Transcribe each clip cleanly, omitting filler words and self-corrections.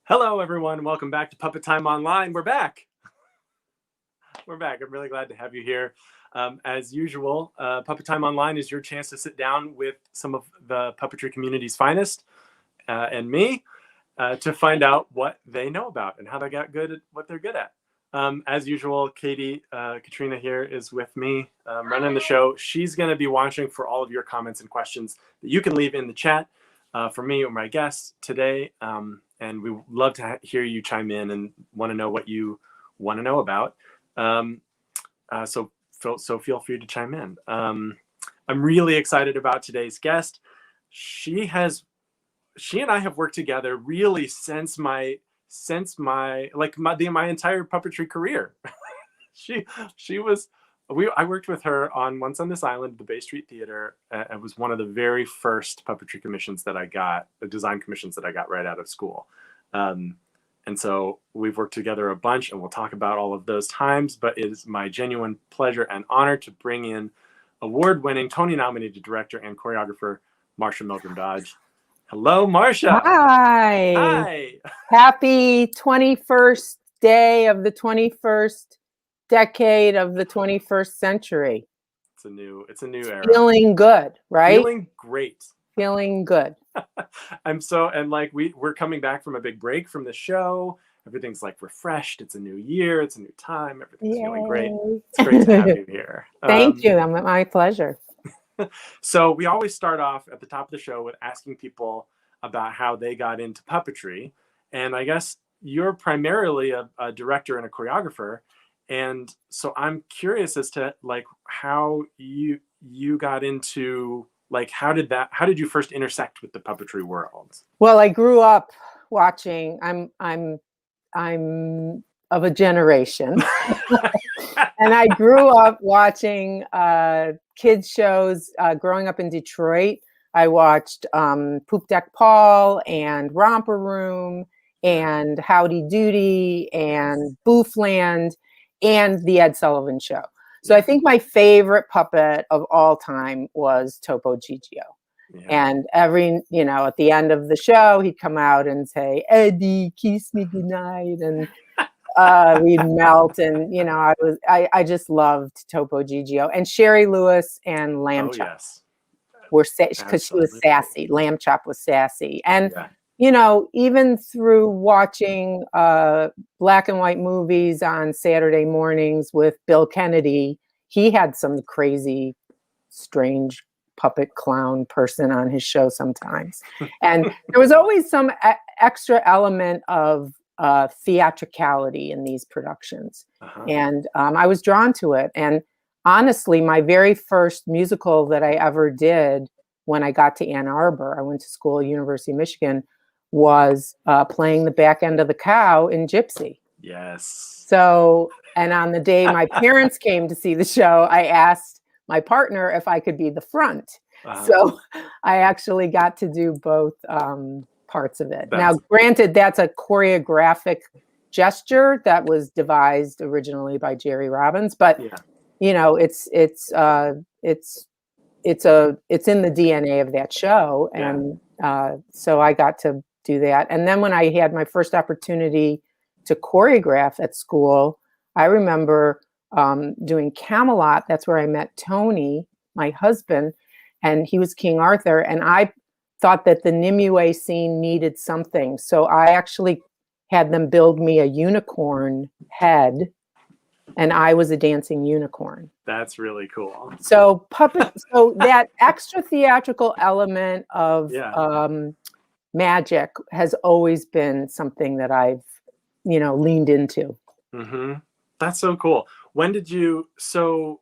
Hello, everyone. Welcome back to Puppet Time Online. We're back. We're back. I'm really glad to have you here. As usual, Puppet Time Online is your chance to sit down with some of the puppetry community's finest and me to find out what they know about and how they got good at what they're good at. As usual, Katrina here is with me running the show. She's going to be watching for all of your comments and questions that you can leave in the chat for me or my guests today. And we love to hear you chime in and want to know what you want to know about. So feel free to chime in. I'm really excited about today's guest. She and I have worked together really since my entire puppetry career. I worked with her on Once on This Island, the Bay Street Theater. It was one of the very first puppetry commissions that I got, the design commissions that I got right out of school. And so we've worked together a bunch, and we'll talk about all of those times, but it is my genuine pleasure and honor to bring in award-winning, Tony-nominated director and choreographer, Marcia Milgrom Dodge. Hello, Marcia. Hi. Hi. Happy 21st day of the 21st decade of the 21st century. It's a new era. Feeling good, right? Feeling great. Feeling good. We're coming back from a big break from the show. Everything's like refreshed. It's a new year. It's a new time. Everything's feeling great. It's great to have you here. Thank you. My pleasure. So we always start off at the top of the show with asking people about how they got into puppetry. And I guess you're primarily a director and a choreographer. And so I'm curious as to how you got into, how did you first intersect with the puppetry world? Well, I grew up watching, I'm of a generation. And I grew up watching kids shows growing up in Detroit. I watched Poop Deck Paul and Romper Room and Howdy Doody and Boofland and the Ed Sullivan Show. So I think my favorite puppet of all time was Topo Gigio. Yeah. And at the end of the show, he'd come out and say, "Eddie, kiss me goodnight." And we'd melt. And, I just loved Topo Gigio. And Sherry Lewis and Lamb Chop. Yes. Were because she was sassy. Lamb Chop was sassy. And even through watching black and white movies on Saturday mornings with Bill Kennedy, he had some crazy, strange puppet clown person on his show sometimes. And there was always some extra element of theatricality in these productions. And I was drawn to it. And honestly, my very first musical that I ever did when I got to Ann Arbor, I went to school at University of Michigan, was playing the back end of the cow in Gypsy. Yes. So, and on the day my parents came to see the show, I asked my partner if I could be the front. So I actually got to do both parts of it. Now, granted, that's a choreographic gesture that was devised originally by Jerry Robbins, but it's in the DNA of that show. And so I got to do that. And then when I had my first opportunity to choreograph at school, I remember doing Camelot. That's where I met Tony, my husband, and he was King Arthur. And I thought that the Nimue scene needed something. So I actually had them build me a unicorn head, and I was a dancing unicorn. That's really cool. So so that extra theatrical element of magic has always been something that I've, leaned into. Mm-hmm. That's so cool. When did you start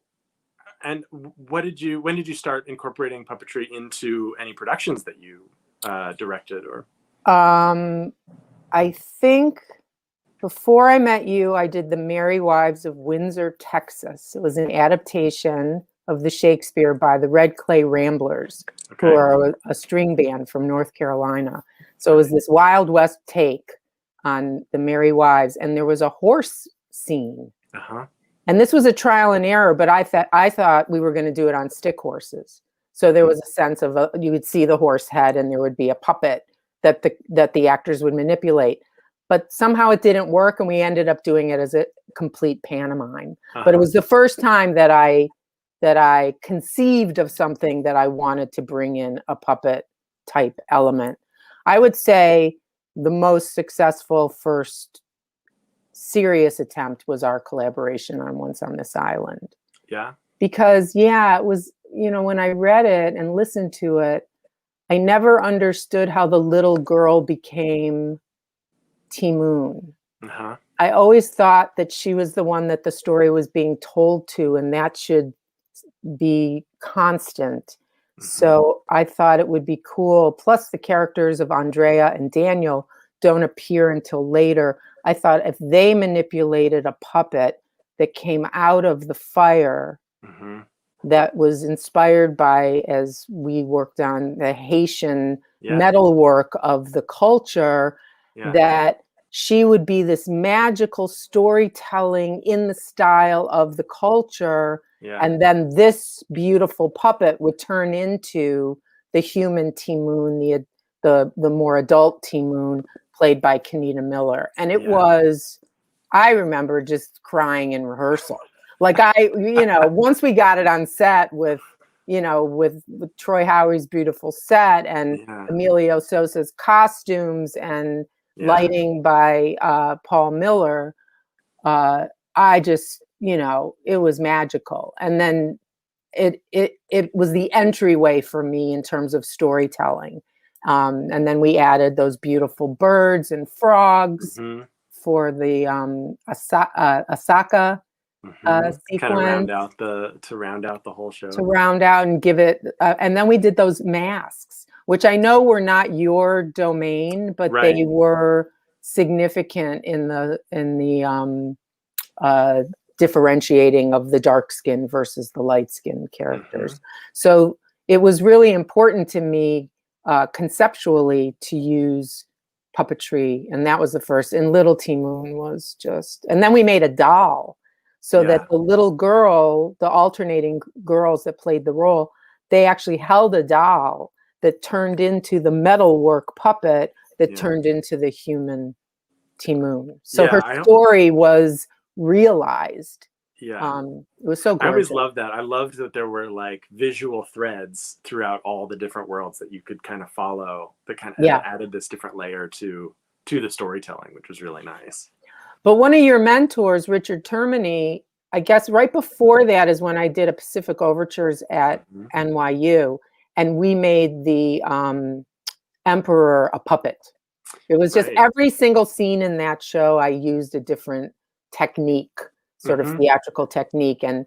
incorporating puppetry into any productions that you directed or? I think before I met you, I did The Merry Wives of Windsor, Texas. It was an adaptation of the Shakespeare by the Red Clay Ramblers, Okay. who are a string band from North Carolina. So it was this Wild West take on the Merry Wives, and there was a horse scene. Uh-huh. And this was a trial and error, but I thought we were going to do it on stick horses. So there was a sense of you would see the horse head, and there would be a puppet that the actors would manipulate. But somehow it didn't work, and we ended up doing it as a complete pantomime. But it was the first time that I conceived of something that I wanted to bring in a puppet type element. I would say the most successful first serious attempt was our collaboration on Once on This Island. Yeah. Because it was, when I read it and listened to it, I never understood how the little girl became Ti-Moon. Uh-huh. I always thought that she was the one that the story was being told to, and that should be constant. Mm-hmm. So I thought it would be cool. Plus the characters of Andrea and Daniel don't appear until later. I thought if they manipulated a puppet that came out of the fire, Mm-hmm. that was inspired by, as we worked on the Haitian metalwork of the culture, that she would be this magical storytelling in the style of the culture. And then this beautiful puppet would turn into the human Ti-Moon, the more adult Ti-Moon, played by Kenita Miller. And it was, I remember just crying in rehearsal. Like once we got it on set with Troy Howie's beautiful set and Emilio Sosa's costumes and lighting by Paul Miller, I just, it was magical. And then it was the entryway for me in terms of storytelling. And then we added those beautiful birds and frogs for the Asaka sequence. Kind of round out the whole show. To round out and give it, and then we did those masks, which I know were not your domain, but they were significant in the differentiating of the dark skin versus the light skin characters. So it was really important to me conceptually to use puppetry, and that was the first. And Little Ti-Moon was just, and then we made a doll so that the little girl, the alternating girls that played the role, they actually held a doll that turned into the metalwork puppet that turned into the human Ti-Moon. So her story was realized. It was so gorgeous. I always loved that. I loved that there were like visual threads throughout all the different worlds that you could kind of follow, that kind of added this different layer to the storytelling, which was really nice. But one of your mentors, Richard Termini, I guess right before that is when I did a Pacific Overtures at NYU, and we made the Emperor a puppet. It was just every single scene in that show, I used a different technique, sort of theatrical technique. And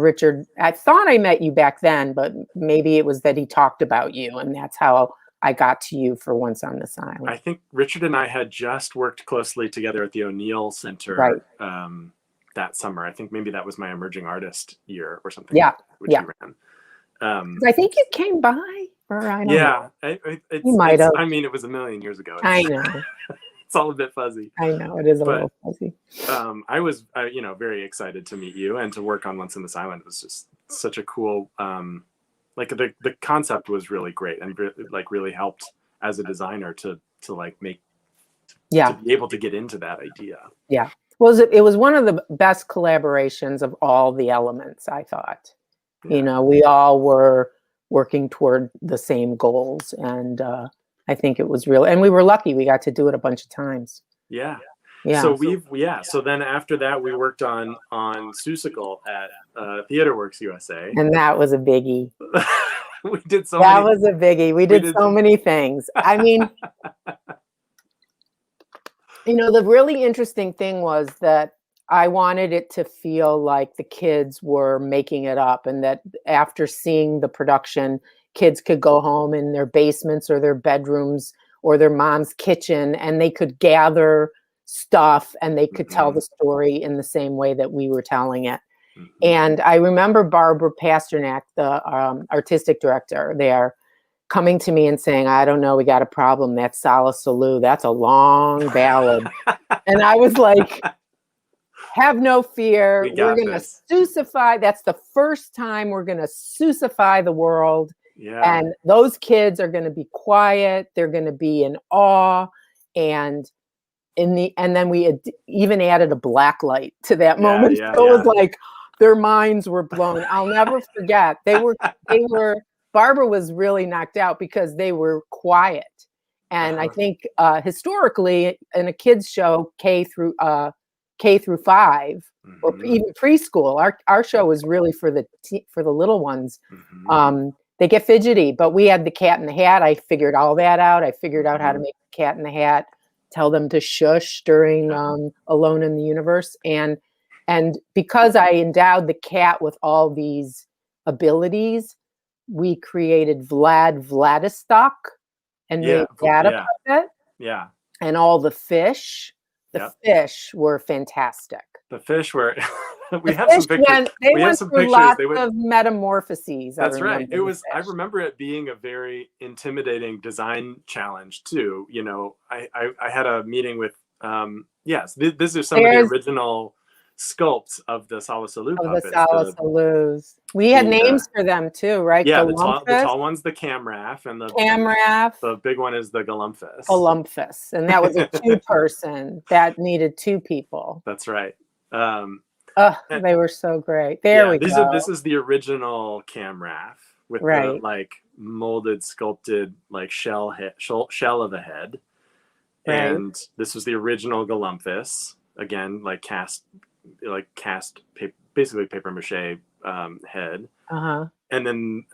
Richard, I thought I met you back then, but maybe it was that he talked about you, and that's how I got to you for Once on This Island. I think Richard and I had just worked closely together at the O'Neill Center that summer. I think maybe that was my emerging artist year or something. Which he ran. I think you came by, or I don't know. You might have. I mean, it was a million years ago. I know. It's all a bit fuzzy. I know, it is a little fuzzy. I was, very excited to meet you and to work on Once on This Island. It was just such a cool, like the concept was really great and really helped as a designer to be able to get into that idea. Yeah. Well, it was one of the best collaborations of all the elements, I thought. We all were working toward the same goals, and I think it was real. And we were lucky; we got to do it a bunch of times. Yeah. So then after that, we worked on Suessical at TheatreWorks USA, and that was a biggie. We did so. That was a biggie. We did so many things. I mean. The really interesting thing was that I wanted it to feel like the kids were making it up, and that after seeing the production, kids could go home in their basements or their bedrooms or their mom's kitchen, and they could gather stuff and they could tell the story in the same way that we were telling it. And I remember Barbara Pasternak, the artistic director there, coming to me and saying, I don't know, we got a problem. That's Sala Salou. That's a long ballad. And I was like, have no fear. We're going to Seussify. That's the first time we're going to Seussify the world. Yeah. And those kids are going to be quiet. They're going to be in awe. And then we had even added a black light to that moment. So it was like their minds were blown. I'll never forget. Barbara was really knocked out because they were quiet. And I think historically in a kids show K through 5 or even preschool, our show was really for the little ones. They get fidgety, but we had the Cat in the Hat. I figured all that out. I figured out how to make the Cat in the Hat, tell them to shush during Alone in the Universe. And because I endowed the cat with all these abilities, we created Vladistok and made that a puppet. Yeah. And all the fish. The fish were fantastic. The fish were we have some pictures. They went through lots of metamorphoses. That's right. It was. I remember it being a very intimidating design challenge too. You know, I had a meeting with. This is some of the original sculpts of the Sala Salou puppets. The Sala Salous. We had names for them too, right? Yeah, the tall one's the Camraff, and the big one is the Galumphus. Galumphus, and that was a 2-person that needed 2 people. That's right. They were so great. We go. This is the original Camraff with the like molded, sculpted like shell of a head, and this was the original Galumphus. Again, like cast paper, basically paper mache head. And then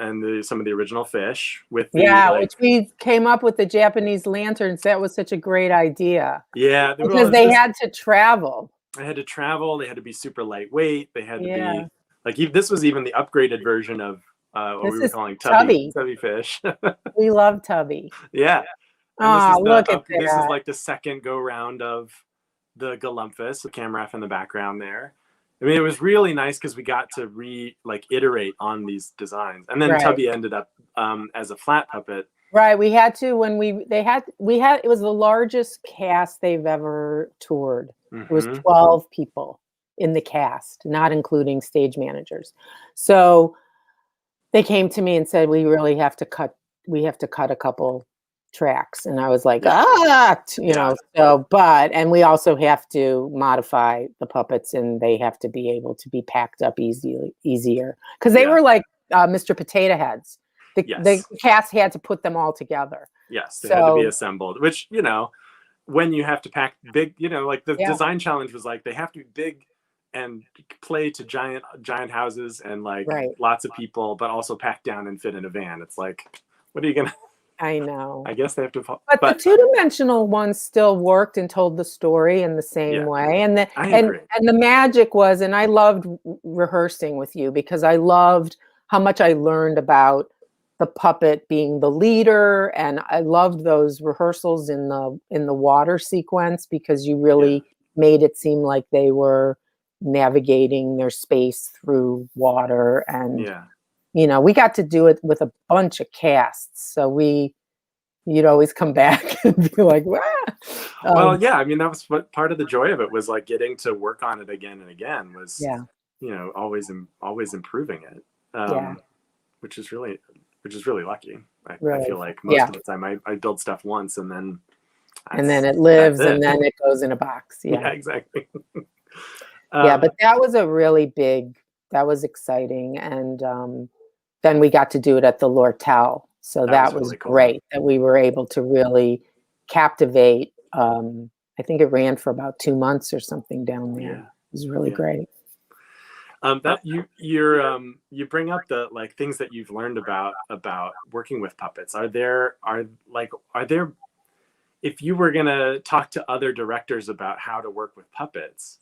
some of the original fish with which we came up with the Japanese lanterns. That was such a great idea. Yeah, because they had to travel. They had to travel. They had to be super lightweight. They had to be like this was even the upgraded version of what we were calling Tubby fish. We love Tubby. Yeah. Look at that. This is like the second go round of the Galumphus, the Camraff in the background there. I mean, it was really nice because we got to iterate on these designs, and then Tubby ended up as a flat puppet. Right, we had to it was the largest cast they've ever toured. It was 12 people in the cast, not including stage managers. So they came to me and said, we have to cut a couple tracks, and I was like, and we also have to modify the puppets, and they have to be able to be packed up easier because they were like Mr. Potato Heads. The cast had to put them all together. Yes, they had to be assembled, which, you know, when you have to pack big, you know, like the design challenge was like they have to be big and play to giant houses and like lots of people, but also packed down and fit in a van. It's like, what are you gonna? I know. I guess they have to. But the 2-dimensional ones still worked and told the story in the same way. And the magic was, and I loved rehearsing with you because I loved how much I learned about the puppet being the leader, and I loved those rehearsals in the water sequence because you really made it seem like they were navigating their space through water. And you know, we got to do it with a bunch of casts, so you'd always come back and be like, "Wow!" Well, yeah, I mean, that was what part of the joy of it was, like getting to work on it again and again. Was you know, always improving it, which is really lucky. I feel like most of the time I build stuff once and then it lives and then it goes in a box. Yeah, exactly. But that was that was exciting. And then we got to do it at the Lortel. So that was really great that we were able to really captivate. I think it ran for about 2 months or something down there. It was really great. That you bring up the like things that you've learned about working with puppets. Are there if you were gonna talk to other directors about how to work with puppets,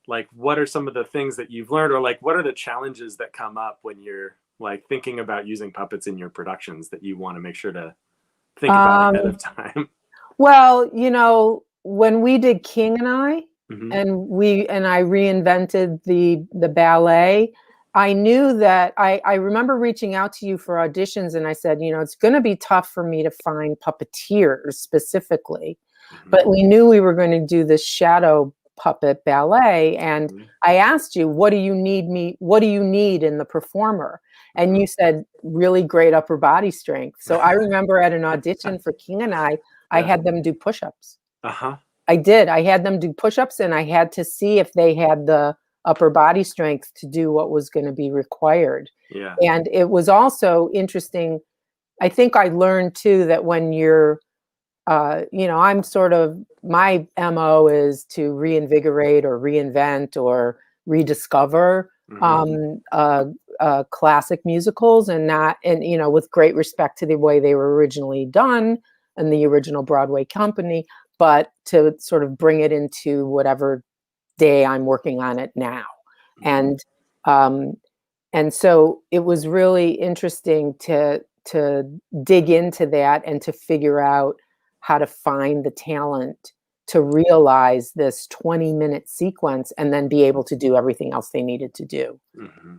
like what are some of the things that you've learned, or like what are the challenges that come up when you're like thinking about using puppets in your productions that you want to make sure to think about ahead of time? Well, when we did King and I, Mm-hmm. and I reinvented the ballet, I knew that I remember reaching out to you for auditions, and I said, it's going to be tough for me to find puppeteers specifically, but we knew we were going to do this shadow puppet ballet, and I asked you, what do you need in the performer? And you said really great upper body strength. So I remember at an audition for King and I had them do push-ups. Uh-huh. I did. I had them do push-ups, and I had to see if they had the upper body strength to do what was going to be required. Yeah. And it was also interesting. I think I learned too that when you're, I'm sort of, my MO is to reinvigorate or reinvent or rediscover classic musicals, and with great respect to the way they were originally done and the original Broadway company, but to sort of bring it into whatever day I'm working on it now. And so it was really interesting to dig into that and to figure out how to find the talent to realize this 20-minute sequence and then be able to do everything else they needed to do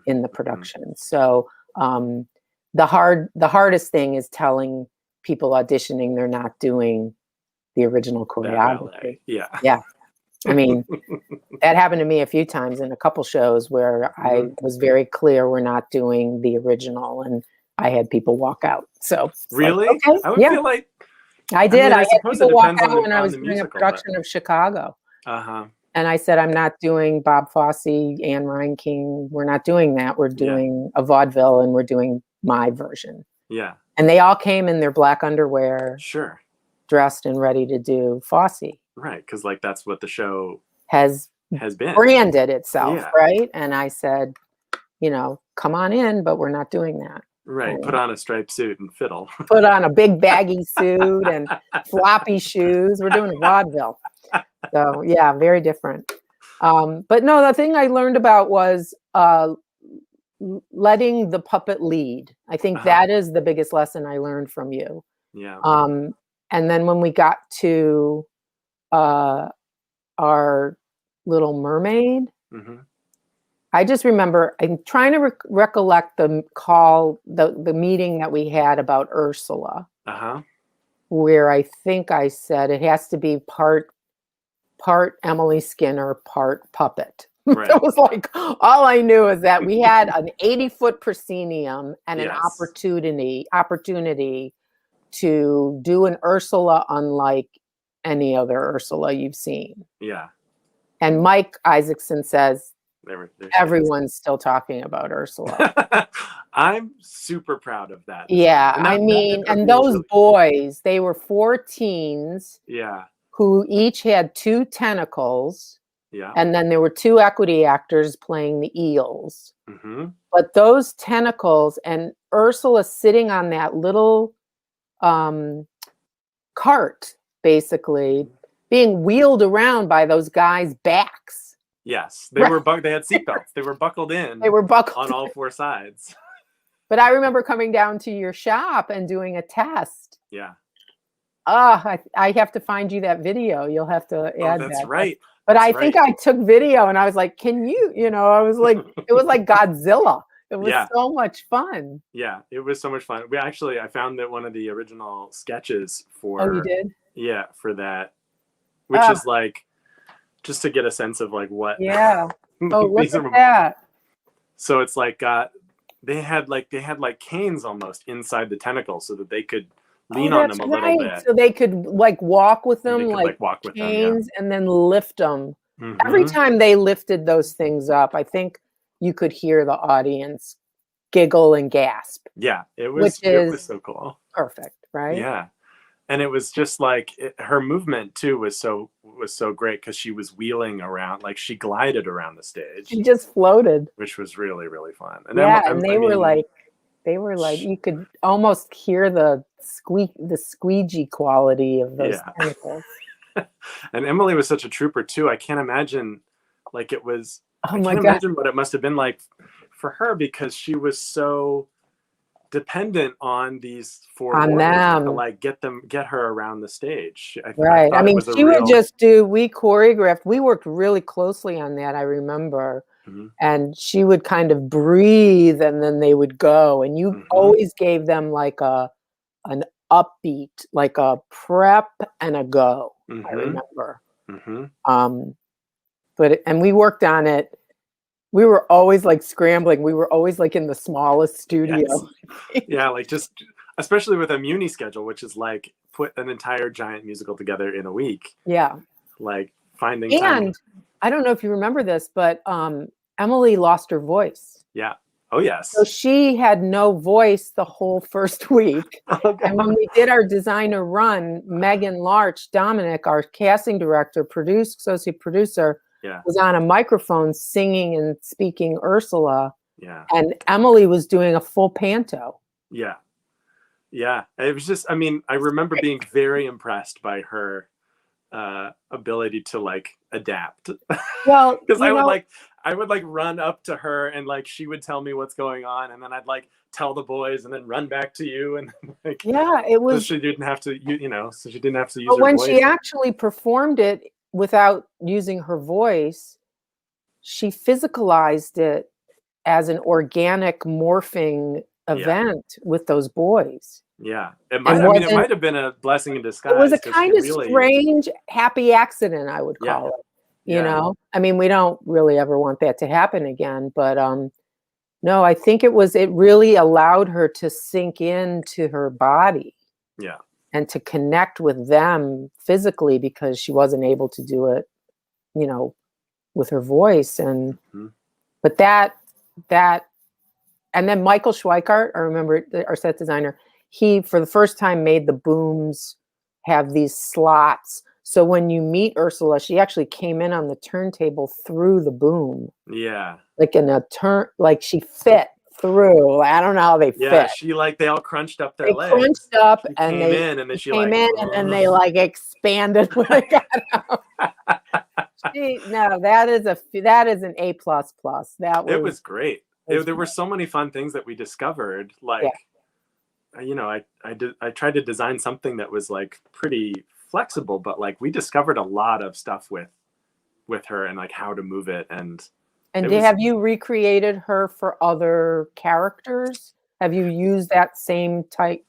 in the production. So the hardest thing is telling people auditioning they're not doing the original choreography. Yeah. I mean, that happened to me a few times in a couple shows where I was very clear we're not doing the original, and I had people walk out. So really, like, okay, I would feel like I did. I had people walk out when I was doing a production of Chicago. Uh-huh. And I said, I'm not doing Bob Fosse, Anne Reinking. We're not doing that. We're doing a vaudeville, and we're doing my version. Yeah. And they all came in their black underwear. Sure. Dressed and ready to do Fosse. Right, because like that's what the show has been branded itself, right? And I said, come on in, but we're not doing that. Right, and put on a striped suit and fiddle. Put on a big baggy suit and floppy shoes. We're doing vaudeville. So yeah, very different. But no, the thing I learned about was letting the puppet lead. I think that is the biggest lesson I learned from you. Yeah. And then when we got to our Little Mermaid, I just remember, I'm trying to recollect the meeting that we had about Ursula, where I think I said it has to be part Emily Skinner, part puppet. Right. It was like, all I knew is that we had an 80-foot proscenium and an opportunity to do an Ursula unlike any other Ursula you've seen. Yeah. And Mike Isaacson says, everyone's still talking about Ursula. I'm super proud of that. Yeah. And those really boys, they were 4 teens. Yeah. Who each had 2 tentacles. Yeah. And then there were 2 equity actors playing the eels. But those tentacles and Ursula sitting on that little cart, basically, being wheeled around by those guys' backs. Yes, they were. They had seatbelts. They were buckled in. They were buckled on all 4 sides. But I remember coming down to your shop and doing a test. Yeah. I have to find you that video. You'll have to add that. That's right. But I think I took video, and I was like, can you? I was like, it was like Godzilla. It was so much fun. Yeah, it was so much fun. I found that one of the original sketches for. Oh, you did? Yeah, for that, which is like, just to get a sense of like what. Yeah. Oh, look at that. So it's like they had canes almost inside the tentacles so that they could lean on them a little bit. So they could like walk with them, like walk with canes, and then lift them. Every time they lifted those things up, I think you could hear the audience giggle and gasp. Yeah, it was so cool. Perfect, right? Yeah. And it was just like her movement too was so great because she was wheeling around, like she glided around the stage. She just floated, which was really, really fun. And they were like you could almost hear the squeegee quality of those tentacles. And Emily was such a trooper too. I can't imagine like it was. Oh my God! Imagine what it must have been like for her because she was so. dependent on these four On boys to them. like get her around the stage. Right. I thought it mean, was a she would real. just do, we choreographed, we worked really closely on that, I remember. Mhm. And she would kind of breathe and then they would go. And you always gave them like an upbeat, like a prep and a go, I remember. And we worked on it. We were always like scrambling. We were always like in the smallest studio. Yes. Yeah, like just especially with a MUNY schedule, which is like put an entire giant musical together in a week. Yeah. Like finding And time. I don't know if you remember this, but Emily lost her voice. Yeah. Oh, yes. So she had no voice the whole first week. Okay. And when we did our designer run, Megan Larch, Dominic, our casting director, associate producer, was on a microphone singing and speaking Ursula. Yeah. And Emily was doing a full panto. Yeah. Yeah. It was just, I mean, I remember being very impressed by her ability to like adapt. Well, because I would like run up to her and like she would tell me what's going on, and then I'd like tell the boys and then run back to you, and like it was, so she didn't have to so she didn't have to use but her when voice. she actually performed it without using her voice, she physicalized it as an organic morphing event with those boys. Yeah, it might have been a blessing in disguise. It was a kind of strange, happy accident, I would call it. You know, I mean, we don't really ever want that to happen again, but no, I think it really allowed her to sink into her body. Yeah. And to connect with them physically, because she wasn't able to do it, with her voice. And but that and then Michael Schweikart, I remember, our set designer, he for the first time made the booms have these slots. So when you meet Ursula, she actually came in on the turntable through the boom. Yeah. Like in a like she fit through. I don't know how they fit. Yeah, she like they all crunched up their legs. Crunched up she and came they in and then she came like in and then they like expanded when they got out. That is an A++. It was great. There were so many fun things that we discovered. Like, I tried to design something that was like pretty flexible, but like we discovered a lot of stuff with her and like how to move it. And have you recreated her for other characters? Have you used that same type?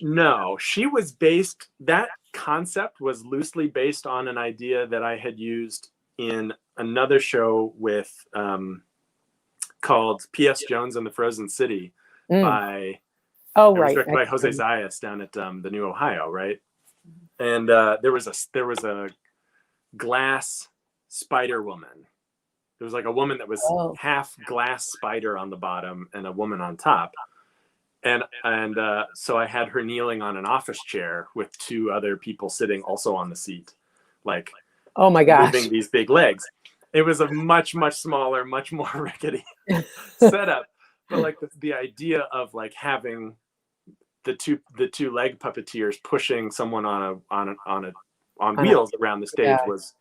No, that concept was loosely based on an idea that I had used in another show with called P.S. Jones and the Frozen City by directed by Jose Zayas down at the New Ohio, right? And there was a glass spider woman. There was like a woman that was half glass spider on the bottom and a woman on top. And so I had her kneeling on an office chair with two other people sitting also on the seat, like, oh my gosh, moving these big legs. It was a much, much smaller, much more rickety setup. But like the idea of like having the two leg puppeteers pushing someone on wheels around the stage was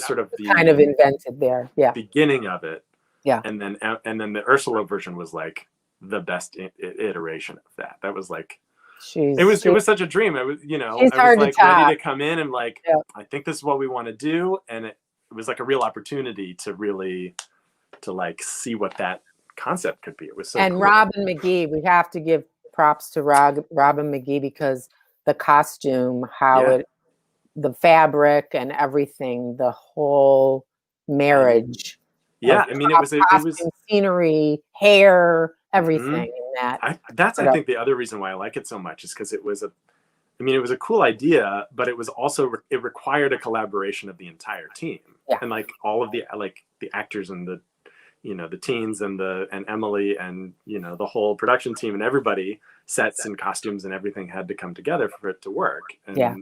sort of the kind of invented there. Yeah. Beginning of it. Yeah. And then the Ursula version was like the best iteration of that. That was like, it was such a dream. I was, I was like ready to come in and like, I think this is what we want to do. And it was like a real opportunity to really, to like see what that concept could be. It was so and cool. Robin McGee, we have to give props to Robin McGee, because the costume, the fabric and everything, the whole marriage. Yeah, I mean, it was scenery, hair, everything in that. That's I think the other reason why I like it so much is because it was a cool idea, but it was also it required a collaboration of the entire team and like all of the actors and the the teens and Emily and the whole production team and everybody, sets and costumes and everything had to come together for it to work. And I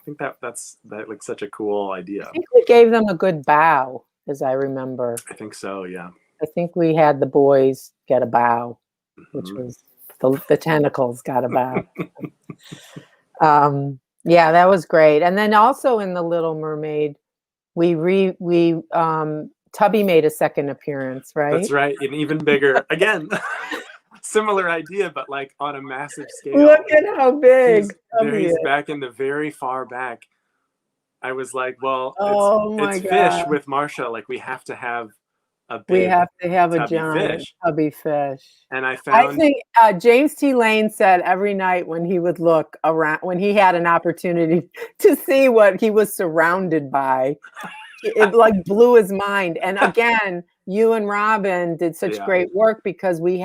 think that's like such a cool idea. I think we gave them a good bow, as I remember. I think so, yeah. I think we had the boys get a bow, which was the tentacles got a bow. Yeah, that was great. And then also in The Little Mermaid, Tubby made a second appearance, right? That's right, and even bigger again. similar idea, but like on a massive scale. Look at how big. He's back in the very far back. I was like, well, Oh my it's fish God. with Marcia. Like we have to have a We big have to have a tubby giant fish. tubby fish. And I I found think James T. Lane said every night when he would look around, when he had an opportunity to see what he was surrounded by, it like blew his mind. And again, you and Robin did such great work because we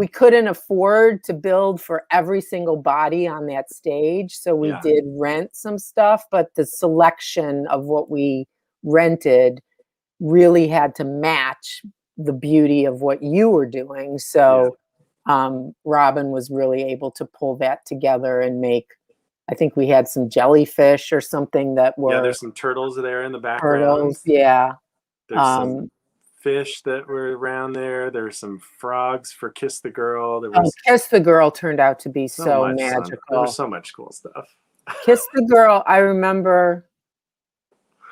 couldn't afford to build for every single body on that stage. So we did rent some stuff, but the selection of what we rented really had to match the beauty of what you were doing. So Robin was really able to pull that together and make, I think we had some jellyfish or something that were there's some turtles there in the background. Turtles, there's some fish that were around there. There's some frogs for Kiss the Girl. There was Kiss the Girl turned out to be so magical. There was so much cool stuff. Kiss the Girl, I remember,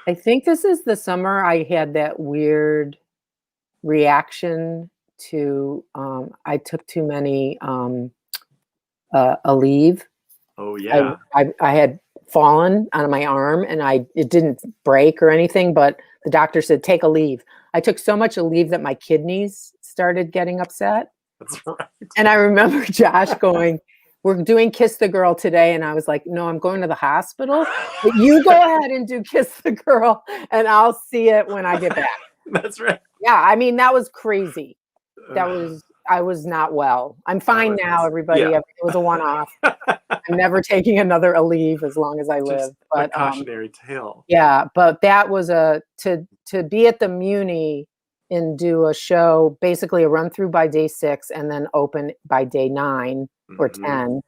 I think this is the summer I had that weird reaction to, I took too many Aleve. Oh yeah. I had fallen on my arm and it didn't break or anything, but the doctor said, take Aleve. I took so much Aleve that my kidneys started getting upset. That's right. And I remember Josh going, we're doing Kiss the Girl today. And I was like, no, I'm going to the hospital. But you go ahead and do Kiss the Girl and I'll see it when I get back. That's right. Yeah, I mean, that was crazy. I was not well. I'm fine now, everybody. It was a one-off. I'm never taking another Aleve as long as I live. But a cautionary tale. Yeah, but that was to be at the MUNY and do a show, basically a run through by day 6 and then open by day 9 or 10.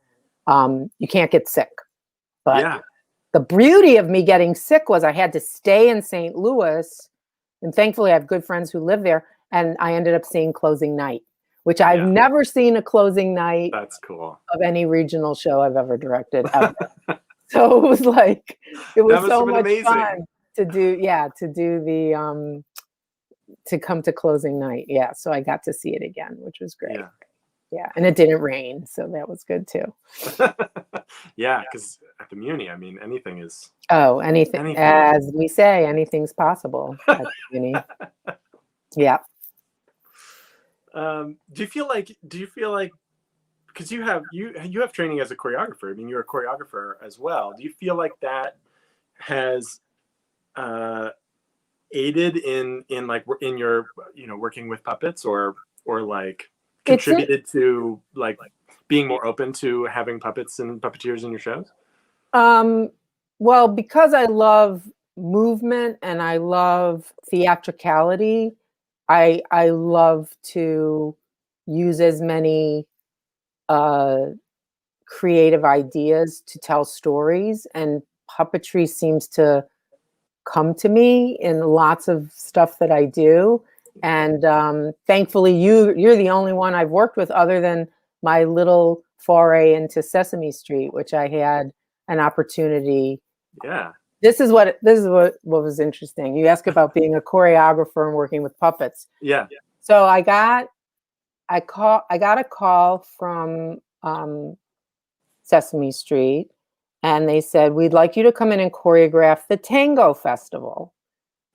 You can't get sick. But the beauty of me getting sick was I had to stay in St. Louis, and thankfully I have good friends who live there, and I ended up seeing closing night, which I've never seen a closing night. That's cool. Of any regional show I've ever directed ever. So it was like, it was so much fun to do the to come to closing night. Yeah, so I got to see it again, which was great. Yeah, and it didn't rain, so that was good too. Yeah, because at the MUNY, I mean, anything is. Oh, anything. As we say, anything's possible at the MUNY. Yeah. Do you feel like because you have training as a choreographer? I mean, you're a choreographer as well. Do you feel like that has aided in your working with puppets or like contributed to like being more open to having puppets and puppeteers in your shows? Well, because I love movement and I love theatricality, I love to use as many creative ideas to tell stories, and puppetry seems to come to me in lots of stuff that I do. And thankfully, you're the only one I've worked with other than my little foray into Sesame Street, which I had an opportunity. Yeah. This is what was interesting. You asked about being a choreographer and working with puppets. Yeah. So I got a call from Sesame Street, and they said, we'd like you to come in and choreograph the Tango Festival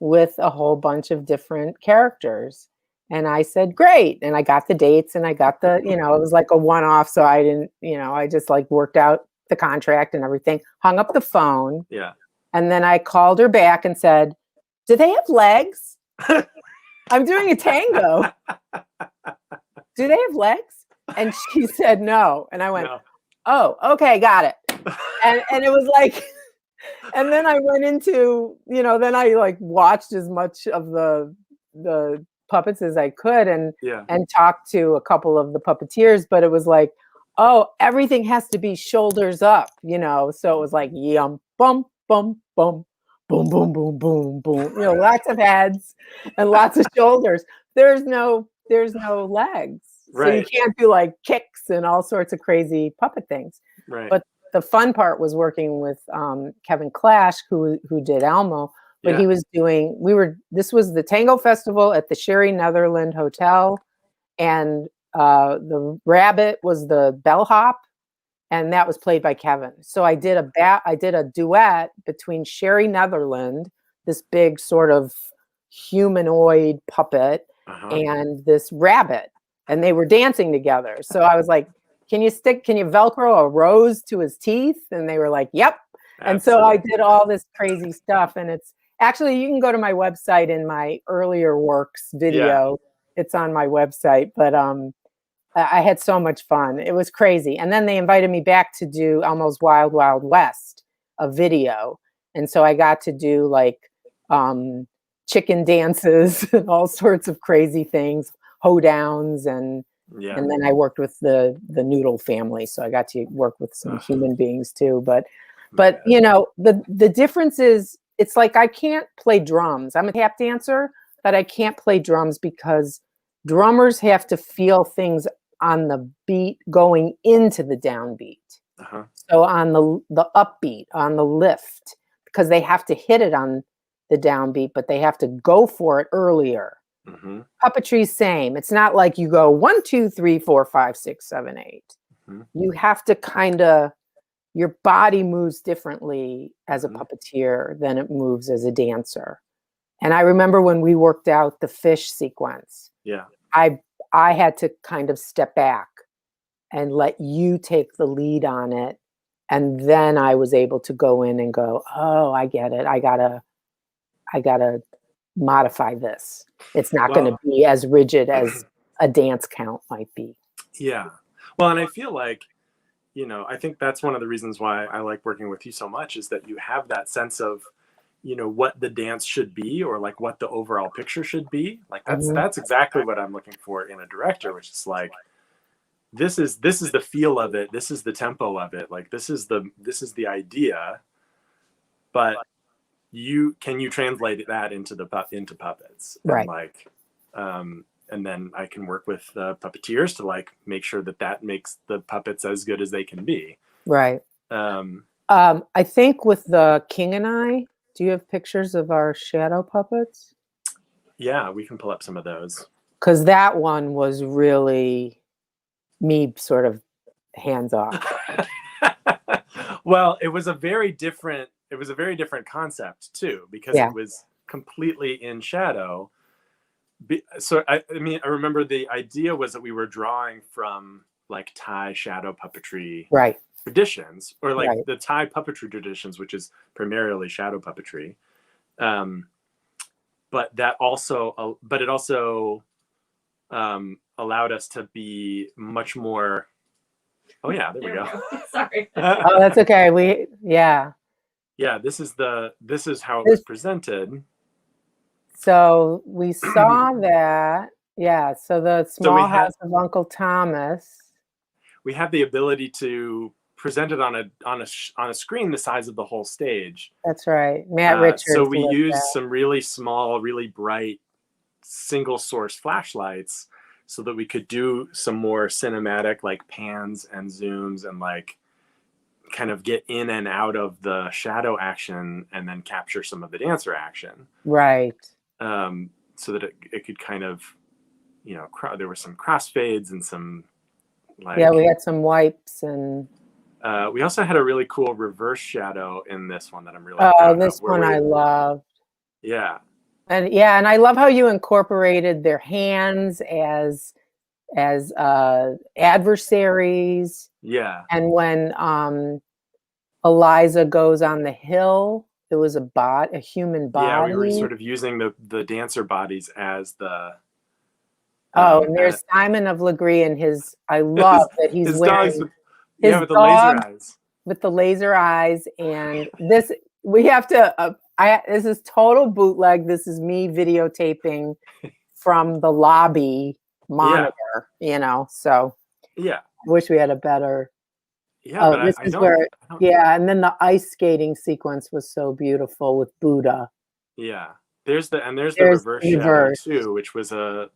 with a whole bunch of different characters. And I said, great. And I got the dates and I got the, it was like a one-off. So I didn't, I just like worked out the contract and everything, hung up the phone. Yeah. And then I called her back and said, do they have legs? I'm doing a tango. Do they have legs? And she said no. And I went, no. Oh, okay, got it. And it was like, and then I went into, then I like watched as much of the puppets as I could and talked to a couple of the puppeteers, but it was like, oh, everything has to be shoulders up, so it was like yum, bum, bum, bum, boom, boom, boom, boom, boom, lots of heads and lots of shoulders. There's no legs. Right. So you can't do like kicks and all sorts of crazy puppet things. Right. But the fun part was working with Kevin Clash, who did Elmo, but he was doing, this was the Tango Festival at the Sherry Netherland Hotel. And the rabbit was the bellhop, and that was played by Kevin. So I did a duet between Sherry Netherland, this big sort of humanoid puppet, and this rabbit, and they were dancing together. So I was like, can you Velcro a rose to his teeth? And they were like, yep. And so I did all this crazy stuff. And it's actually, you can go to my website in my earlier works video. It's on my website, but I had so much fun. It was crazy. And then they invited me back to do Elmo's Wild Wild West, a video. And so I got to do like chicken dances and all sorts of crazy things, hoedowns, and then I worked with the Noodle family, so I got to work with some human beings too. But you know, the difference is, it's like I can't play drums. I'm a tap dancer, but I can't play drums because drummers have to feel things on the beat going into the downbeat. So on the upbeat, on the lift, because they have to hit it on the downbeat, but they have to go for it earlier. Puppetry, same. It's not like you go 1, 2, 3, 4, 5, 6, 7, 8. You have to kind of, your body moves differently as a puppeteer than it moves as a dancer. And I remember when we worked out the fish sequence, I had to kind of step back and let you take the lead on it. And then I was able to go in and go, oh, I get it. I gotta modify this. It's not going to be as rigid as a dance count might be. Yeah. Well, and I feel like, you know, I think that's one of the reasons why I like working with you so much, is that you have that sense of, you know, what the dance should be, or like what the overall picture should be. Like that's exactly what I'm looking for in a director, which is like, this is the feel of it. This is the tempo of it. Like this is the idea, but can you translate that into puppets? Right. And like, and then I can work with puppeteers to like make sure that makes the puppets as good as they can be. Right. I think with the King and I, do you have pictures of our shadow puppets? Yeah, we can pull up some of those. Because that one was really me sort of hands off. Well, it was a very different concept too, because it was completely in shadow. So I mean, I remember the idea was that we were drawing from like Thai shadow puppetry traditions, or like the Thai puppetry traditions, which is primarily shadow puppetry. But it also allowed us to be much more. Oh yeah, there we go. Sorry. Oh, that's okay. Yeah, this is how it was presented. So we saw that. Yeah, so the small house of Uncle Thomas. We have the ability to present it on a screen the size of the whole stage. That's right. Matt Richards. So we used some really small, really bright single source flashlights so that we could do some more cinematic like pans and zooms and like kind of get in and out of the shadow action and then capture some of the dancer action. Right. So that it could kind of, you know, there were some crossfades and some like. Yeah, we had some wipes and. We also had a really cool reverse shadow in this one that I'm really proud of. This one I loved. Yeah. And I love how you incorporated their hands as adversaries. Yeah. And when Eliza goes on the hill, it was a human body. Yeah, we were sort of using the dancer bodies as the. And there's Simon of Legree and I love that he's wearing dogs with the laser eyes. With the laser eyes, and this we have to. This is total bootleg. This is me videotaping from the lobby monitor. You know, so yeah. I wish we had a better. Yeah, but this is where. Yeah, and then the ice skating sequence was so beautiful with Buddha. Yeah, there's the reverse shadow too, which was a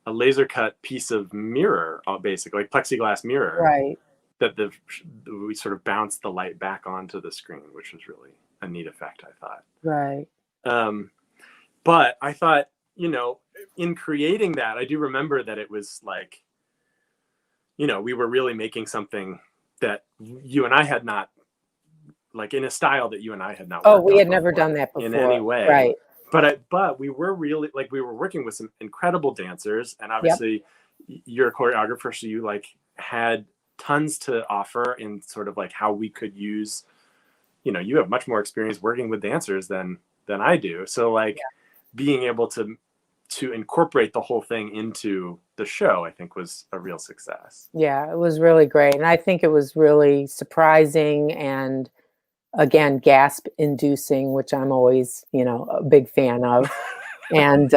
laser cut piece of mirror, basically like plexiglass mirror. Right. That we sort of bounced the light back onto the screen, which was really a neat effect, I thought. Right. But I thought, you know, in creating that, I do remember that it was like, you know, we were really making something that you and I had not, like in a style that you and I had not Oh, worked we on had never before done that before. in any way. Right. But we were really, like, we were working with some incredible dancers, and Yep. obviously you're a choreographer, so you like had tons to offer in sort of like how we could use, you know, you have much more experience working with dancers than I do. So like being able to incorporate the whole thing into the show, I think was a real success. Yeah, it was really great. And I think it was really surprising and, again, gasp inducing, which I'm always, you know, a big fan of. And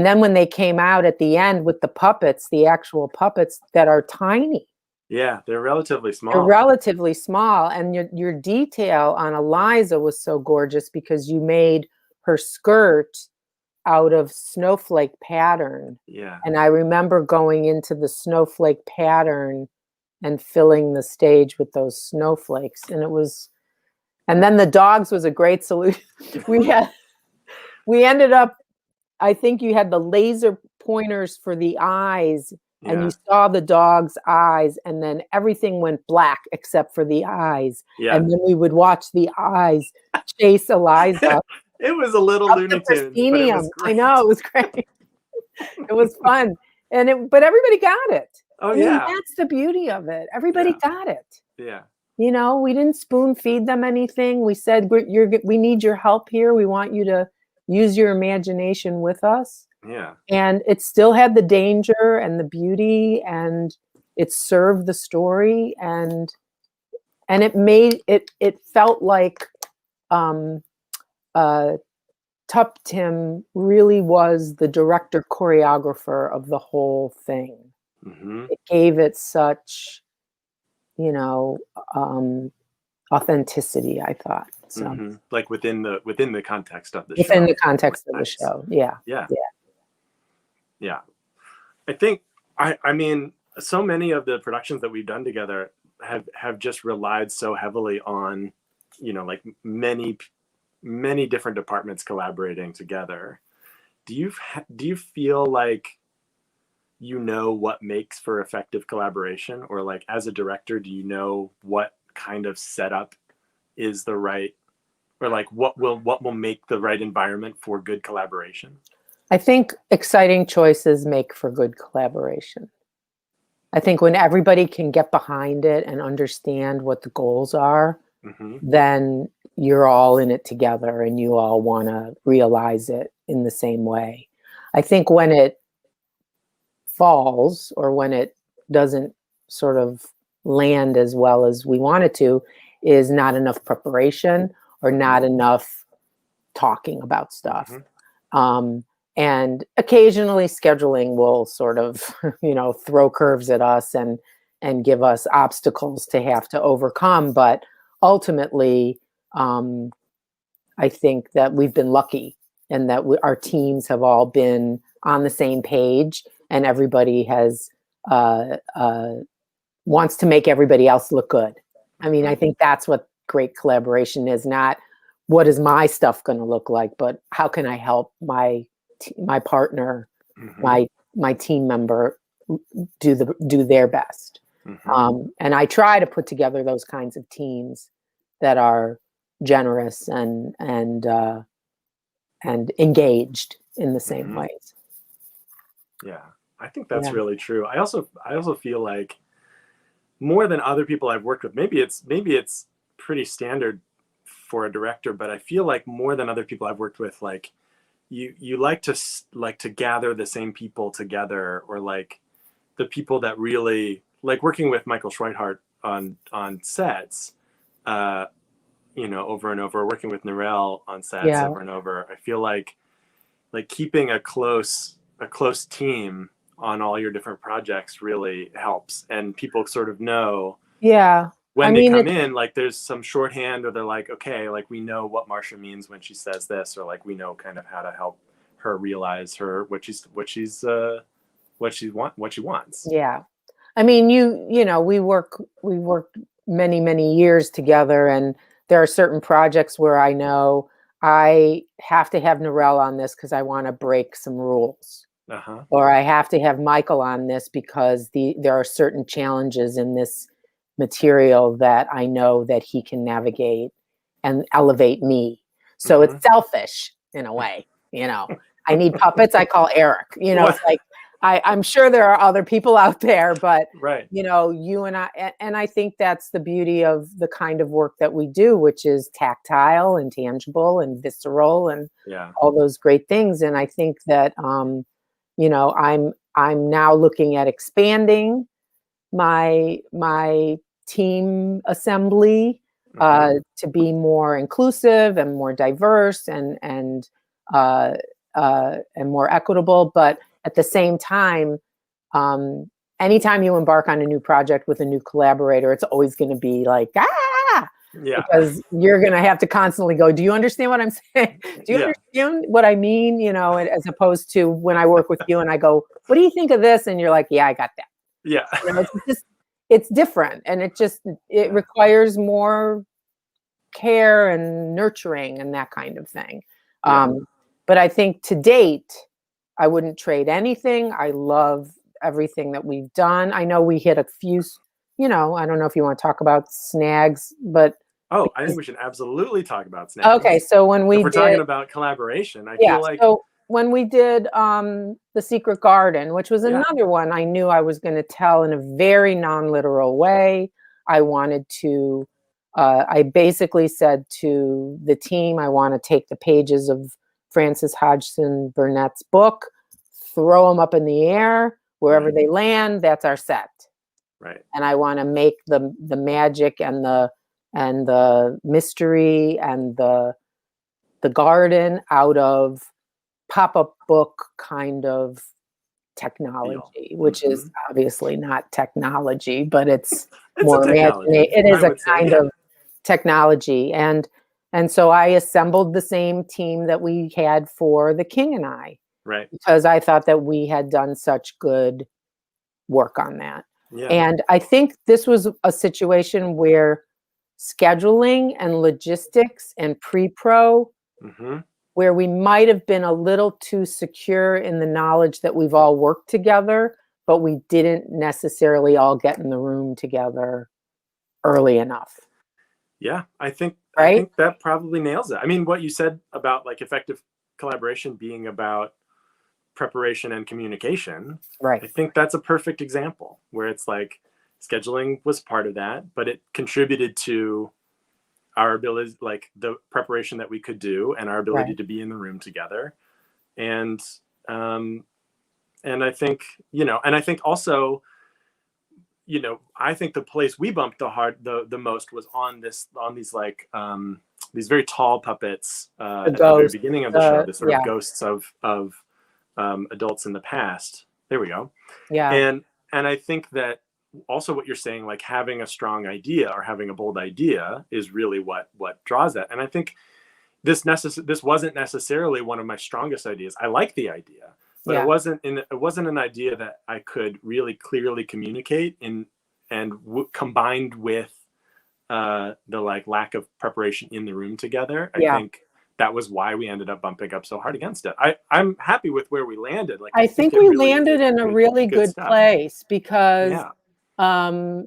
then when they came out at the end with the puppets, the actual puppets that are tiny. Yeah, they're relatively small. They're relatively small. And your detail on Eliza was so gorgeous because you made her skirt out of snowflake pattern. Yeah. And I remember going into the snowflake pattern and filling the stage with those snowflakes. And then the dogs was a great solution. We ended up, I think you had the laser pointers for the eyes, and you saw the dog's eyes, and then everything went black except for the eyes. Yeah. And then we would watch the eyes chase Eliza. It was a little Looney Tunes, but it was great. I know, it was great. It was fun. But everybody got it. Oh, I mean, yeah. that's the beauty of it. Everybody got it. Yeah. You know, we didn't spoon feed them anything. We said, we need your help here. We want you to use your imagination with us. Yeah. And it still had the danger and the beauty, and it served the story, and it made it felt like Tup Tim really was the director choreographer of the whole thing. Mm-hmm. It gave it such, you know, authenticity, I thought. So Mm-hmm. Like within the context of the show. Within the context of the show. Yeah. Yeah. Yeah. Yeah. I think I mean, so many of the productions that we've done together have just relied so heavily on, you know, like many different departments collaborating together. Do you feel like, you know, what makes for effective collaboration, or like as a director, do you know what kind of setup is the right, or like what will make the right environment for good collaboration? I think exciting choices make for good collaboration. I think when everybody can get behind it and understand what the goals are, then you're all in it together and you all want to realize it in the same way. I think when it falls, or when it doesn't sort of land as well as we want it to, is not enough preparation or not enough talking about stuff. And occasionally scheduling will sort of, you know, throw curves at us and give us obstacles to have to overcome. But ultimately, I think that we've been lucky, and that our teams have all been on the same page, and everybody has wants to make everybody else look good. I mean, I think that's what great collaboration is. Not what is my stuff going to look like, but how can I help my partner, my team member do their best. And I try to put together those kinds of teams that are generous and engaged in the same ways. Yeah, I think that's really true. I also feel like, more than other people I've worked with, maybe it's pretty standard for a director, but I feel like more than other people I've worked with, like you like to gather the same people together, or like the people that really, like working with Michael Schweithart on sets, you know, over and over, working with Narelle on sets over and over. I feel like keeping a close team on all your different projects really helps, and people sort of know when they come in, like there's some shorthand, or they're like, okay, like we know what Marcia means when she says this, or like we know kind of how to help her realize what she wants. Yeah. I mean, you know, we work many years together, and there are certain projects where I know I have to have Narelle on this because I want to break some rules. Uh-huh. Or I have to have Michael on this because there are certain challenges in this material that I know that he can navigate and elevate me. So it's selfish in a way, I need puppets. I call Eric, it's like, I'm sure there are other people out there, but right. You and I think that's the beauty of the kind of work that we do, which is tactile and tangible and visceral and all those great things. And I think that, I'm now looking at expanding my team assembly to be more inclusive and more diverse and more equitable. But at the same time, anytime you embark on a new project with a new collaborator, it's always going to be like, because you're going to have to constantly go, do you understand what I'm saying? Do you understand what I mean? As opposed to when I work with you and I go, what do you think of this? And you're like, yeah, I got that. Yeah. It's different. And it requires more care and nurturing and that kind of thing. But I think to date, I wouldn't trade anything. I love everything that we've done. I know we hit a few, I don't know if you want to talk about snags, but I think we should absolutely talk about snags. Okay, so when we're talking about collaboration, I feel like so when we did The Secret Garden, which was another one I knew I was going to tell in a very non-literal way. I wanted to I basically said to the team, I want to take the pages of Frances Hodgson Burnett's book, throw them up in the air, wherever they land, that's our set. Right. And I want to make the magic and the mystery and the garden out of pop-up book kind of technology, which is obviously not technology, but it's more imagination. It is a kind of technology. And so I assembled the same team that we had for The King and I. Right. Because I thought that we had done such good work on that. Yeah. And I think this was a situation where scheduling and logistics and pre-pro, where we might have been a little too secure in the knowledge that we've all worked together, but we didn't necessarily all get in the room together early enough. Yeah, I think that probably nails it. I mean, what you said about like effective collaboration being about preparation and communication, right? I think that's a perfect example where it's like scheduling was part of that, but it contributed to our ability, like the preparation that we could do and our ability to be in the room together. And I think, and I think also, I think the place we bumped the most was on these like these very tall puppets at the very beginning of the show, the sort of ghosts of adults in the past. There we go. Yeah. And I think that also what you're saying, like having a strong idea or having a bold idea is really what draws that. And I think this wasn't necessarily one of my strongest ideas. I like the idea, but it wasn't an idea that I could really clearly communicate combined with the like lack of preparation in the room together. I think that was why we ended up bumping up so hard against it. I'm happy with where we landed. Like I think we landed in a really good place because as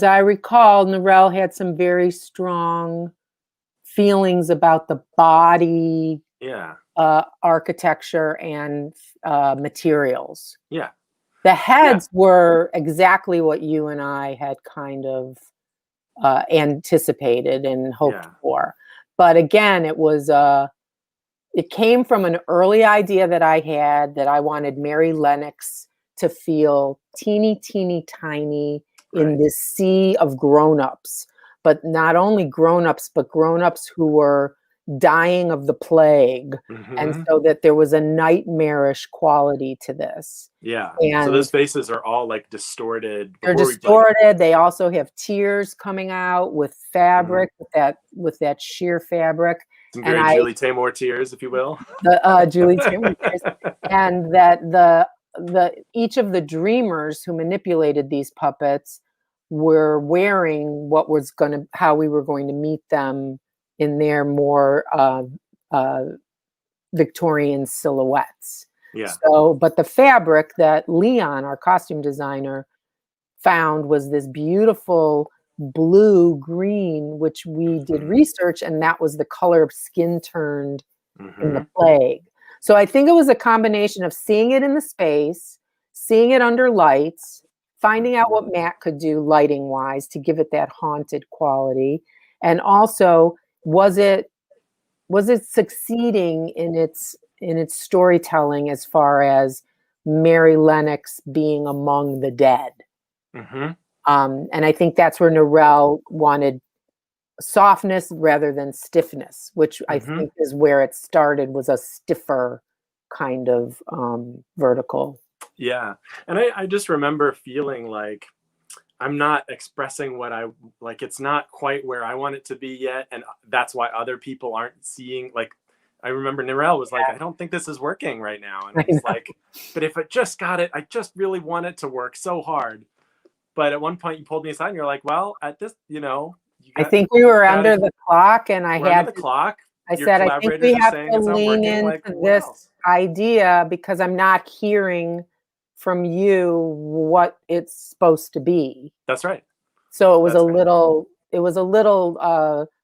I recall, Narelle had some very strong feelings about the body, architecture, and materials. Yeah. The heads were exactly what you and I had kind of anticipated and hoped for. But again, it came from an early idea that I had that I wanted Mary Lennox to feel teeny, teeny, tiny in this sea of grown-ups. But not only grown-ups, but grown-ups who were dying of the plague. And so that there was a nightmarish quality to this. Yeah. And so those faces are all like distorted. They're distorted. They also have tears coming out with fabric, with that sheer fabric. Some very Julie Taymor tears, if you will. The Julie Taymor tears. And that each of the dreamers who manipulated these puppets were wearing how we were going to meet them in their more Victorian silhouettes. Yeah. So, but the fabric that Leon, our costume designer, found was this beautiful blue green, which we did research, and that was the color of skin turned in the plague. So I think it was a combination of seeing it in the space, seeing it under lights, finding out what Matt could do lighting wise to give it that haunted quality, and also was it succeeding in its storytelling as far as Mary Lennox being among the dead. And I think that's where Norell wanted softness rather than stiffness, which I think is where it started, was a stiffer kind of vertical. Yeah. And I just remember feeling like I'm not expressing what I like. It's not quite where I want it to be yet. And that's why other people aren't seeing, like, I remember Norell was like, I don't think this is working right now. And it's like, but if it just got it, I just really want it to work so hard. But at one point you pulled me aside and you're like, well, at this, you know, I think we were under the clock, and I had the clock. I said, I think we have to lean into this idea because I'm not hearing from you what it's supposed to be. That's right. So it was a little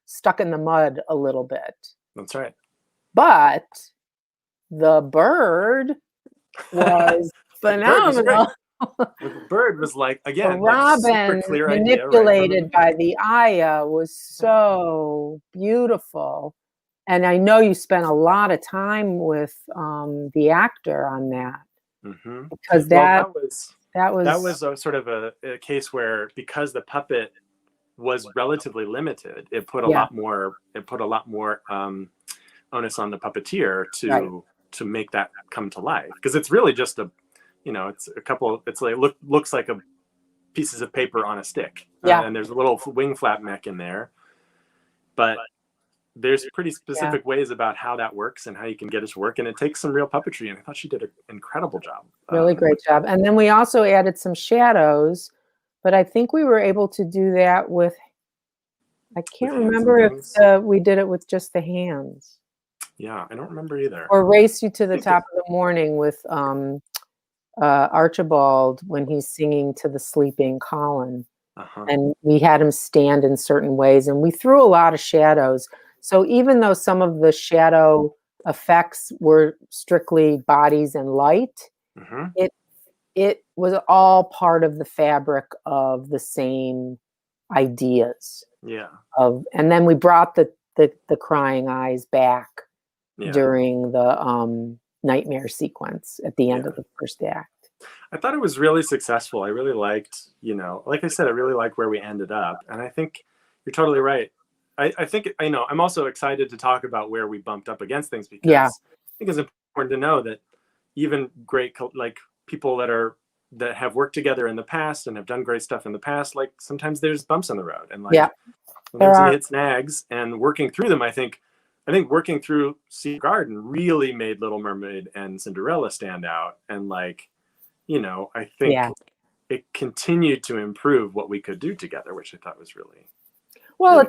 stuck in the mud a little bit. That's right. But the bird was phenomenal. The bird was like, again, Robin, like, super clear manipulated idea, by the Aya, was so beautiful. And I know you spent a lot of time with the actor on that. Because that was a sort of a case where, because the puppet was relatively limited, it put a lot more onus on the puppeteer to make that come to life, because it's really just it's like looks like a pieces of paper on a stick, and there's a little wing flap mech in there, but there's pretty specific ways about how that works and how you can get it to work, and it takes some real puppetry, and I thought she did an incredible job. Really great job. And then we also added some shadows, but I think we were able to do that with, I can't remember if we did it with just the hands. Yeah, I don't remember either. Or Race You to the Top of the Morning with Archibald when he's singing to the sleeping Colin. And we had him stand in certain ways, and we threw a lot of shadows. So even though some of the shadow effects were strictly bodies and light, it was all part of the fabric of the same ideas. And then we brought the crying eyes back during the nightmare sequence at the end of the first act. I thought it was really successful. I really liked, like I said, I really like where we ended up. And I think you're totally right. I think, I'm also excited to talk about where we bumped up against things, because I think it's important to know that even great, like, people that have worked together in the past and have done great stuff in the past, like, sometimes there's bumps in the road, and sometimes you hit snags, and working through them, I think working through Secret Garden really made Little Mermaid and Cinderella stand out. And I think it continued to improve what we could do together, which I thought was really well.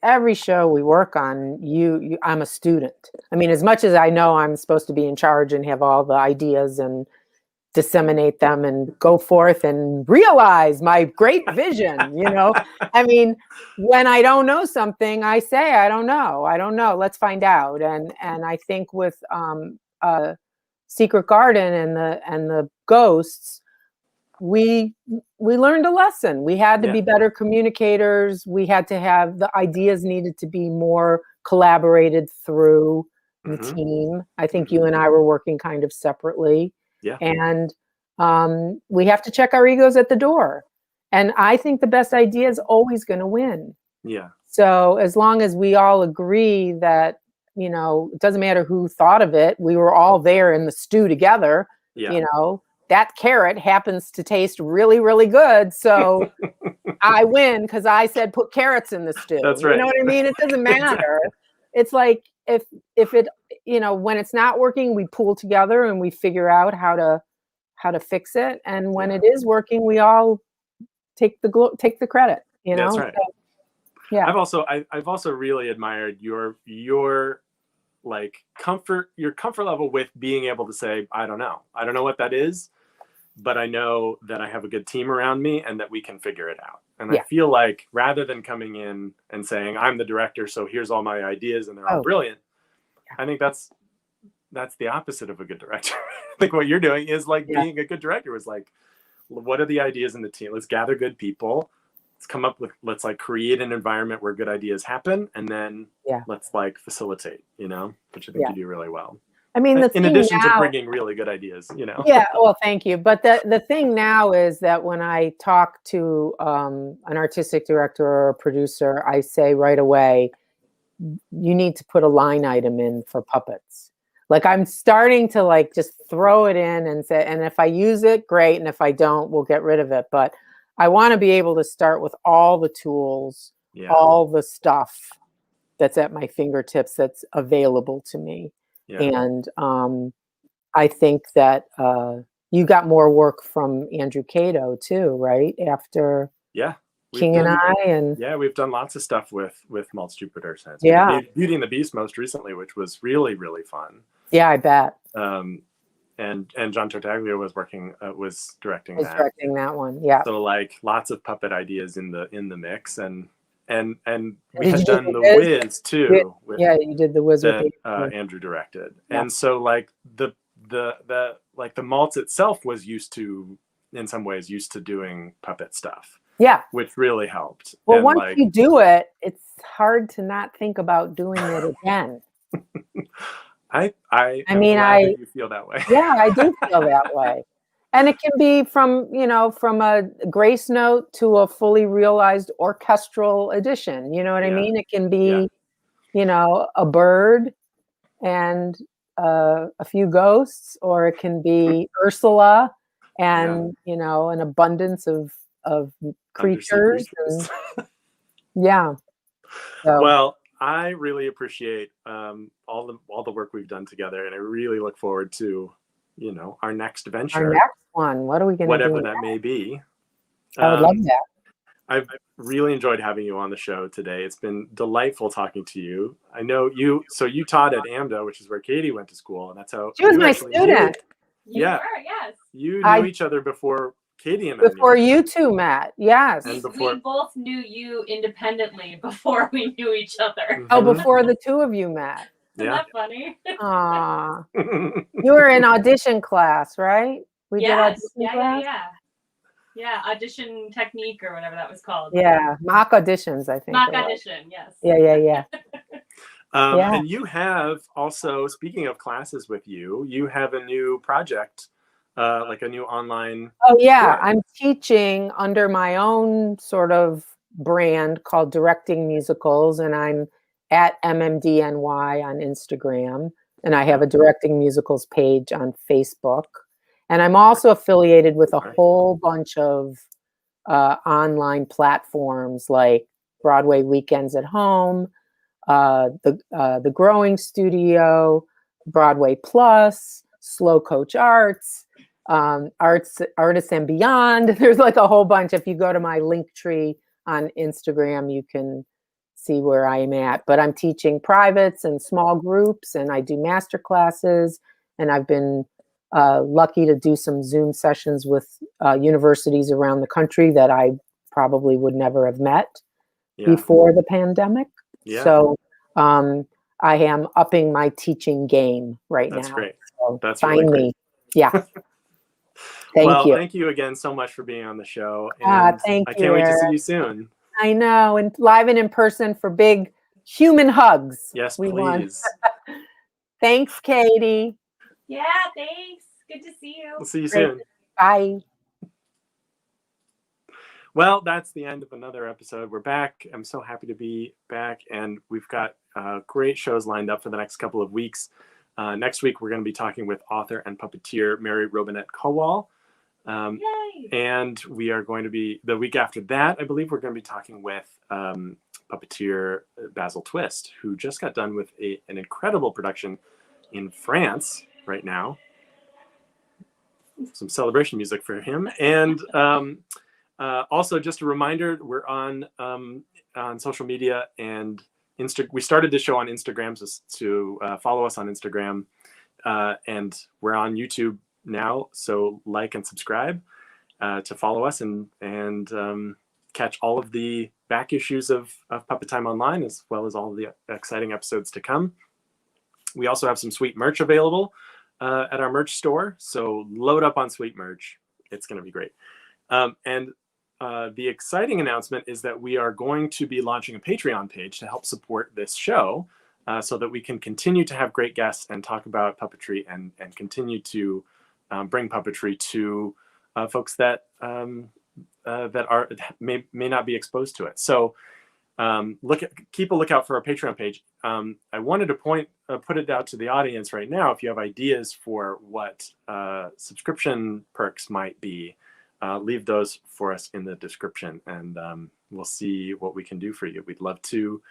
Every show we work on, I'm a student. I mean, as much as I know I'm supposed to be in charge and have all the ideas and disseminate them and go forth and realize my great vision, I mean, when I don't know something, I say, I don't know, let's find out. And I think with Secret Garden and the ghosts, we learned a lesson. We had to be better communicators. We had to have, the ideas needed to be more collaborated through the team. I think you and I were working kind of separately. And we have to check our egos at the door. And I think the best idea is always going to win. So as long as we all agree that, it doesn't matter who thought of it, we were all there in the stew together, that carrot happens to taste really, really good. So I win because I said put carrots in the stew. That's right. You know what I mean? It doesn't matter. It's like if it, when it's not working, we pool together and we figure out how to fix it. And when it is working, we all take the credit. That's right. Yeah. I've also really admired your like your comfort level with being able to say, I don't know what that is, but I know that I have a good team around me and that we can figure it out. And I feel like rather than coming in and saying, I'm the director, so here's all my ideas and they're all brilliant, I think that's the opposite of a good director. I think what you're doing is like being a good director was like, what are the ideas in the team? Let's gather good people. Let's like create an environment where good ideas happen. And then let's like facilitate, which I think you do really well. I mean, in addition to bringing really good ideas, Yeah, well, thank you. But the thing now is that when I talk to an artistic director or a producer, I say right away, you need to put a line item in for puppets. Like I'm starting to like just throw it in and say, and if I use it, great. And if I don't, we'll get rid of it. But I want to be able to start with all the tools, all the stuff that's at my fingertips that's available to me. And I think that you got more work from Andrew Cato too, right? After King and I, and we've done lots of stuff with Maltz Jupiter since. Beauty and the Beast most recently, which was really, really fun. Yeah, I bet. And John Tartaglia was directing that one. Yeah. So like lots of puppet ideas in the mix, and we had done the Wiz too. You did the Wiz that Andrew directed, and so like the Maltz itself was in some ways used to doing puppet stuff. Yeah, which really helped. Well, and once you do it, it's hard to not think about doing it again. I mean, that you feel that way. Yeah, I do feel that way. And it can be from a grace note to a fully realized orchestral edition. You know what I mean? It can be, a bird and a few ghosts, or it can be Ursula and, an abundance of creatures. And, So. Well, I really appreciate all the work we've done together, and I really look forward to our next venture. Our next one. What are we going to do? Whatever that may be. I would love that. I've really enjoyed having you on the show today. It's been delightful talking to you. I know you taught at AMDA, which is where Katie went to school, and that's how she was my student. Yes. You knew each other before Katie and I before you two met. Yes. We both knew you independently before we knew each other. Oh, before the two of you met. Isn't that funny? Aw. You were in audition class, right? We did audition class? Yeah, audition technique or whatever that was called. Yeah, mock auditions, I think. Mock audition, yes. Yeah. And you have also, speaking of classes with you have a new project, like a new online. Oh yeah, course. I'm teaching under my own sort of brand called Directing Musicals, and I'm at MMDNY on Instagram, and I have a Directing Musicals page on Facebook. And I'm also affiliated with a whole bunch of online platforms like Broadway Weekends at Home, the Growing Studio, Broadway Plus, Slow Coach Arts, Artists and Beyond. There's like a whole bunch. If you go to my link tree on Instagram, you can see where I'm at. But I'm teaching privates and small groups, and I do master classes, and I've been lucky to do some Zoom sessions with universities around the country that I probably would never have met before the pandemic. Yeah. So I am upping my teaching game right now. That's great. So that's find really me. Yeah. Thank you. Thank you again so much for being on the show. And thank you. I can't wait to see you soon. I know, and live and in person for big human hugs. Yes, please. Thanks, Katie. Yeah, thanks. Good to see you. We'll see you soon. Bye. Well, that's the end of another episode. We're back. I'm so happy to be back, and we've got great shows lined up for the next couple of weeks. Next week, we're going to be talking with author and puppeteer Mary Robinette Kowal. And we are going to be, the week after that, I believe we're going to be talking with puppeteer Basil Twist, who just got done with an incredible production in France right now. Some celebration music for him. And Also, just a reminder, we're on social media, and we started the show on Instagram, so to follow us on Instagram, and we're on YouTube now, so like and subscribe to follow us and catch all of the back issues of Puppet Time Online, as well as all of the exciting episodes to come. We also have some sweet merch available at our merch store, so load up on sweet merch. It's going to be great. And the exciting announcement is that we are going to be launching a Patreon page to help support this show, so that we can continue to have great guests and talk about puppetry and continue to bring puppetry to folks that may not be exposed to it. So keep a lookout for our Patreon page. I wanted to put it out to the audience right now. If you have ideas for what subscription perks might be, leave those for us in the description, and we'll see what we can do for you. We'd love to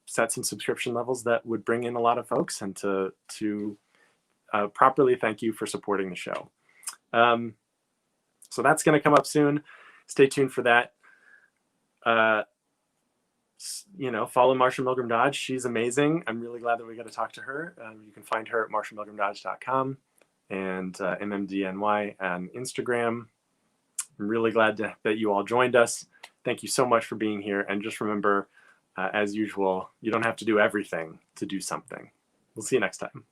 set some subscription levels that would bring in a lot of folks, and to properly thank you for supporting the show. So that's going to come up soon. Stay tuned for that. Follow Marcia Milgrom Dodge. She's amazing. I'm really glad that we got to talk to her. You can find her at marciamilgromdodge.com and MMDNY on Instagram. I'm really glad that you all joined us. Thank you so much for being here. And just remember, as usual, you don't have to do everything to do something. We'll see you next time.